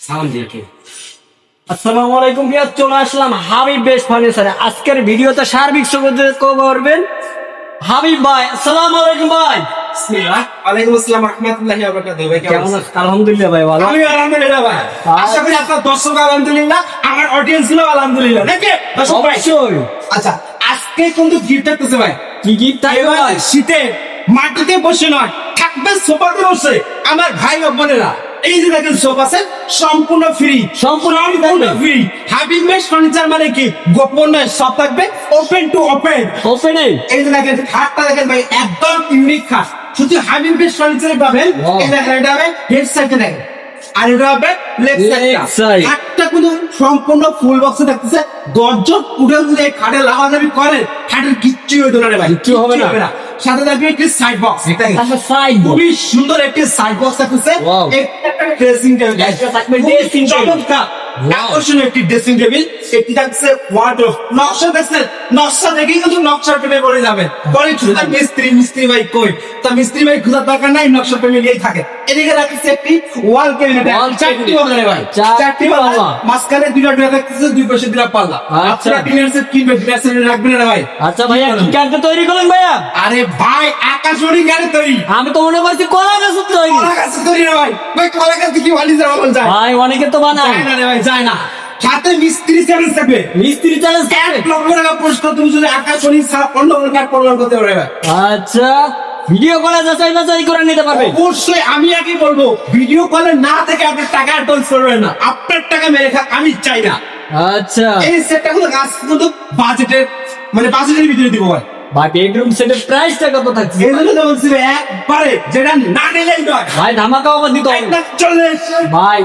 সালাম দিয়ে কে? আসসালামু আলাইকুম ভিউয়ার, চলে আসলাম হাবিব বেস্ট ফার্নিচারে। আজকের ভিডিওতে সার্বিক সুবিধা করবেন হাবিব ভাই। আসসালামু আলাইকুম ভাই। ওয়ালাইকুম আসসালাম রাহমাতুল্লাহি ওয়া বারাকাতুহু। ভাই কেমন আছেন? আলহামদুলিল্লাহ ভাই, ভালো। আমি আলহামদুলিল্লাহ ভাই। আশা করি আপনার দর্শক আলহামদুলিল্লাহ, আমার অডিয়েন্স গুলো আলহামদুলিল্লাহ নাকি দর্শক ভাই? অবশ্যই। আচ্ছা, আজকে কিন্তু গিফট থাকতেছে ভাই। কি গিফট থাকবে এবার ভাই? শীতে মাটিতে বসে নয়, থাকবে সোফাতে বসে। আমার ভাই ও বোনেরা, এই যে দেখেন সোফা সেট সম্পূর্ণ ফ্রি, সম্পূর্ণ ফ্রি। হাবিব মেশ ফার্নিচার মানে কি গোপন নয়, সব থাকবে ওপেন টু ওপেন। ওপেনে এই যে দেখেন খাটটা দেখেন ভাই, একদম ইউনিক খাট, শুধু হাবিব বেশ ফার্নিচারে পাবেন। Wow. এই দেখেন এটা হবে হেড সাইডে দেখেন, আর এটা হবে লেফট Leg সাইড। side. খাটটা কিন্তু সম্পূর্ণ ফুল বক্সে থাকতেছে। দরজা উঠে যদি এই খাটে লাগালাগি করে, খাটের কিচ্ছু হইতো না রে ভাই, কিচ্ছু হবে না। সাথে থাকবে একটি সাইড বক্স, আচ্ছা, সাইড খুবই সুন্দর একটি সাইড বক্স থাকতেছে। Wow. একটা ড্রেসিং টেবিল, একটা থাকবে খুবই dressing table. চমৎকার আকর্ষণীয় একটি ড্রেসিং টেবিল। একটি থাকছে ওয়ার্ডরোব, নকশা দেখছেন, নকশা দেখেই কিন্তু নকশা প্রেমে পড়ে যাবেন। পরে শুধু মিস্ত্রি ভাই কই, তা মিস্ত্রি ভাই খোঁজার দরকার নাই, নকশা প্রেমে নিয়েই থাকে। এদিকে রাখছে একটি ওয়াল ক্যাবিনেট, Wall চারটি cabinet। ওয়াল ভাই, চারটি পাল্লা, পাল্লা। মাঝখানে দুইটা ডোর থাকতেছে, দুই পাশে দুইটা পাল্লা। আচ্ছা। আপনারা ডিনার সেট কিনবেন, ডিনার সেট রাখবেন না ভাই? আচ্ছা ভাইয়া, কি কাঠে তৈরি করলেন ভাইয়া? আরে ভাই, আকাশমণি গাড়ি তৈরি, আমি তো মনে করছি কলা গাছ তৈরি। কলা গাছ তৈরি না ভাই। ভাই কলা গাছ কি বালি যাওয়া বল যায়? ভাই অনেকে তো বানায়। যায় না রে ভাই, যায় না। সাথে মিস্ত্রি চ্যালেঞ্জ থাকবে, মিস্ত্রি চ্যালেঞ্জ। 1,00,000 টাকা পুরস্কার। তুমি যদি আকাশমণি ছাড়া অন্য কোনো কাঠ প্রমাণ করতে পারবে ভাই। আচ্ছা, ভিডিও কলে যাচাই বাছাই করে নিতে পারবে। অবশ্যই আমি আগে বলবো, ভিডিও কলে না থেকে আপনার টাকা অ্যাডভান্স করবেন না, আপনার টাকা মেরে খাক আমি চাই না। আচ্ছা এই সেটটা গুলো গাছ কিন্তু বাজেটের, মানে বাজেটের ভিতরে দিব ভাই। ভাই, বেডরুম সেটের প্রাইসটা কত থাকছে? এই জন্য তো বলছি ভাই, একবারে যেটা না নিলেই নয়। ভাই ধামাকা অফার দিতে হবে। 1,40,000 ভাই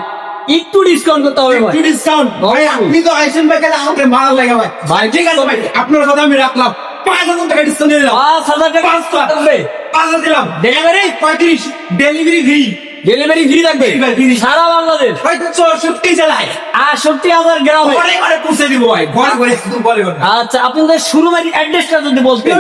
একটু ডিসকাউন্ট করতে হবে ভাই। একটু ডিসকাউন্ট ভাই। আপনি তো আইসেন ভাই, কেন আমাকে মারা লাগে ভাই? ভাই, ঠিক আছে ভাই, আপনার কথা আমি রাখলাম। 5,000 টাকা ডিসকাউন্ট দিয়ে দিলাম। 5,000 টাকা 5,000 থাকবে। 5,000 দিলাম। Delivery 35 delivery free. Delivery free থাকবে Free। সারা বাংলাদেশ। হয়তো 64 জেলায় 68,000 গ্রামে। ঘরে ঘরে পৌঁছে দিব ভাই, ঘরে ঘরে শুধু ঘরে ঘরে। আচ্ছা, আপনাদের শোরুমের অ্যাড্রেসটা যদি বলতেন।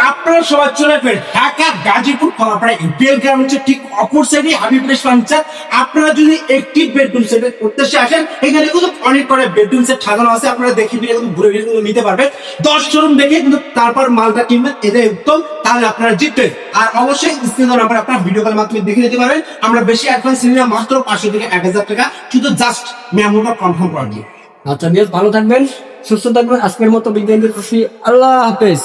আপনারা সবাই চলে আসবেন ঢাকা গাজীপুর কলাপাড়া ইপিএল গ্রামের ঠিক অপর সাইডে হাবিব প্লেস ফার্নিচার। আপনারা যদি একটি বেডরুম সেটের উদ্দেশ্যে আসেন, এখানে কিন্তু অনেক করে বেডরুম সেট সাজানো আছে। আপনারা দেখে ফিরে কিন্তু ঘুরে ফিরে কিন্তু নিতে পারবেন। 10 শোরুম দেখে কিন্তু তারপর মালটা কিনবেন, এটাই উত্তম। তাহলে আপনারা জিতবেন। আর অবশ্যই স্ক্রিনে নাম্বার আপনারা ভিডিও কলের মাধ্যমে দেখে নিতে পারবেন। আমরা বেশি অ্যাডভান্স নিই না, মাত্র 500 থেকে 1,000 টাকা, শুধু জাস্ট মেমোটা কনফার্ম করা দিয়ে। আচ্ছা বেশ, ভালো থাকবেন, সুস্থ থাকবেন। আজকের মতো বিজ্ঞানীদের খুশি। আল্লাহ হাফেজ।